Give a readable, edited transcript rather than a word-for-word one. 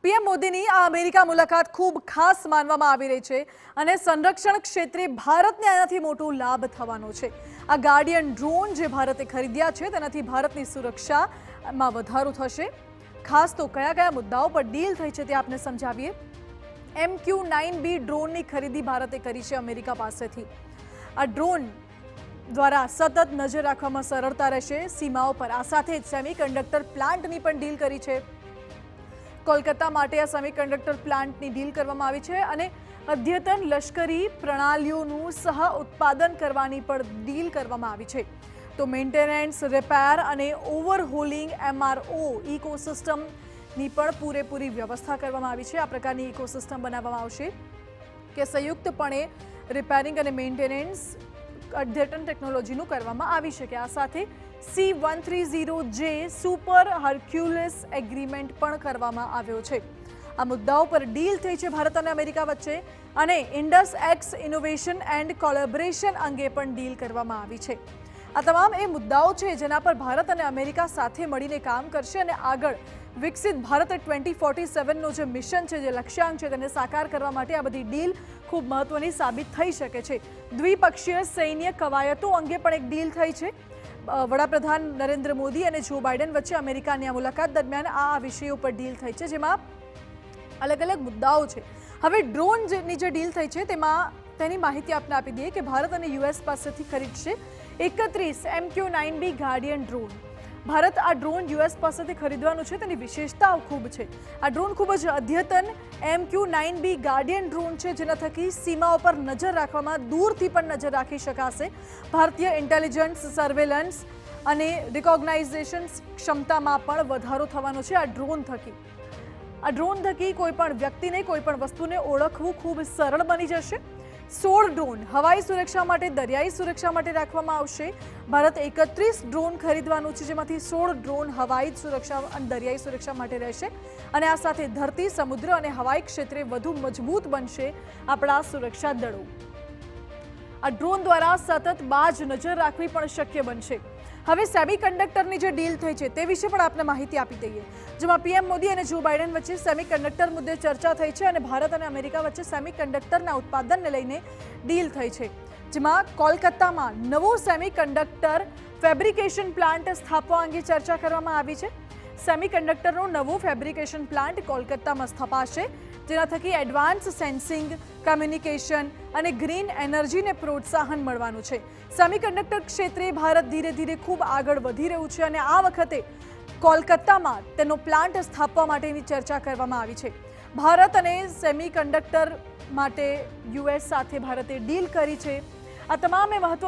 PM મોદીની આ America મુલાકાત ખૂબ ખાસ માનવામાં આવી રહી છે અને સંરક્ષણ ક્ષેત્રે ભારતને આનાથી મોટો લાભ થવાનો છે। આ ગાર્ડિયન ડ્રોન જે ભારતે ખરીદ્યા છે તેનાથી ભારતની સુરક્ષામાં વધારો થશે। ખાસ તો કયા કયા મુદ્દાઓ પર ડીલ થઈ છે તે આપને સમજાવીએ। MQ-9B ડ્રોનની ખરીદી ભારતે કરી છે અમેરિકા પાસેથી। આ ડ્રોન દ્વારા સતત નજર રાખવામાં સરળતા રહેશે સીમાઓ પર। આ સાથે જ સેમિકન્ડક્ટર પ્લાન્ટની પણ ડીલ કરી છે। કોલકાતા માટે આ સેમિકન્ડક્ટર પ્લાન્ટની ડીલ કરવામાં આવી છે અને અદ્યતન લશ્કરી પ્રણાલીઓનું સહ ઉત્પાદન કરવાની પણ ડીલ કરવામાં આવી છે। તો મેન્ટેનન્સ, રિપેર અને ઓવરહોલિંગ MRO ઇકોસિસ્ટમની પણ પૂરેપૂરી વ્યવસ્થા કરવામાં આવી છે। આ પ્રકારની ઇકોસિસ્ટમ બનાવવામાં આવશે કે સંયુક્તપણે રિપેરિંગ અને મેન્ટેનન્સ અદ્યતન ટેકનોલોજીનું કરવામાં આવી શકે। આ સાથે C-130J સુપર હર્ક્યુલિસ એગ્રીમેન્ટ પણ કરવામાં આવ્યો છે। આ મુદ્દાઓ પર ડીલ થઈ છે ભારત અને અમેરિકા વચ્ચે અને Indus x innovation and collaboration અંગે પણ ડીલ કરવામાં આવી છે। આ તમામ એ મુદ્દાઓ છે જેના પર ભારત અને અમેરિકા સાથે મળીને કામ કરશે અને આગળ વિકસિત ભારત 2047નો જે મિશન છે, જે લક્ષ્યાંક છે, તેને સાકાર કરવા માટે આ બધી ડીલ ખૂબ મહત્વની સાબિત થઈ શકે છે। દ્વિપક્ષીય સૈન્ય કવાયતો અંગે પણ એક ડીલ થઈ છે। વડાપ્રધાન નરેન્દ્ર મોદી અને જો બાઇડન વચ્ચે અમેરિકાની આ મુલાકાત દરમિયાન આ વિષયો પર ડીલ થઈ છે, જેમાં અલગ અલગ મુદ્દાઓ છે। હવે ડ્રોનની જે ડીલ થઈ છે તેમાં તેની માહિતી આપને આપી દઈએ કે ભારત અને US પાસેથી ખરીદશે 31 MQ-9B ગાર્ડિયન ડ્રોન। ભારત આ ડ્રોન US પાસેથી ખરીદવાનું છે, તેની વિશેષતાઓ ખૂબ છે। આ ડ્રોન ખૂબ જ અદ્યતન MQ-9B ગાર્ડિયન ડ્રોન છે, જેના થકી સીમાઓ પર નજર રાખવામાં દૂરથી પણ નજર રાખી શકાશે। ભારતીય ઇન્ટેલિજન્સ, સર્વેલન્સ અને રિકોગ્નાઇઝેશન ક્ષમતામાં પણ વધારો થવાનો છે આ ડ્રોન થકી। આ ડ્રોન થકી કોઈપણ વ્યક્તિને, કોઈપણ વસ્તુને ઓળખવું ખૂબ સરળ બની જશે। 16 ડ્રોન હવાઈ સુરક્ષા માટે, દરિયાઈ સુરક્ષા માટે રાખવામાં આવશે। ભારત 31 ડ્રોન ખરીદવાનું છે, જેમાંથી 16 ડ્રોન હવાઈ સુરક્ષા અને દરિયાઈ સુરક્ષા માટે રહેશે અને આ સાથે ધરતી, સમુદ્ર અને હવાઈ ક્ષેત્રે વધુ મજબૂત બનશે આપણા સુરક્ષા દળો। આ ડ્રોન દ્વારા સતત બાજ નજર રાખવી પણ શક્ય બનશે। હવે સેમિકન્ડક્ટરની જે ડીલ થઈ છે તે વિશે પણ આપને માહિતી આપી દઈએ, જેમાં પીએમ મોદી અને જો બાઇડન વચ્ચે સેમિકન્ડક્ટર મુદ્દે ચર્ચા થઈ છે અને ભારત અને અમેરિકા વચ્ચે સેમિકન્ડક્ટરના ઉત્પાદનને લઈને ડીલ થઈ છે, જેમાં કોલકાતામાં નવો સેમિકન્ડક્ટર ફેબ્રિકેશન પ્લાન્ટ સ્થાપવા અંગે ચર્ચા કરવામાં આવી છે। સેમિકન્ડક્ટરનો નવો ફેબ્રિકેશન પ્લાન્ટ કોલકાતામાં સ્થપાશે, જેના થકી એડવાન્સ સેન્સિંગ, કમ્યુનિકેશન અને ગ્રીન એનર્જીને પ્રોત્સાહન મળવાનું છે। સેમિકન્ડક્ટર ક્ષેત્રે ભારત ધીરે ધીરે ખૂબ આગળ વધી રહ્યું છે અને આ વખતે કોલકાતામાં તેનો પ્લાન્ટ સ્થાપવા માટેની ચર્ચા કરવામાં આવી છે। ભારત અને સેમિકન્ડક્ટર માટે US સાથે ભારતે ડીલ કરી છે। આ તમામે મહત્વપૂર્ણ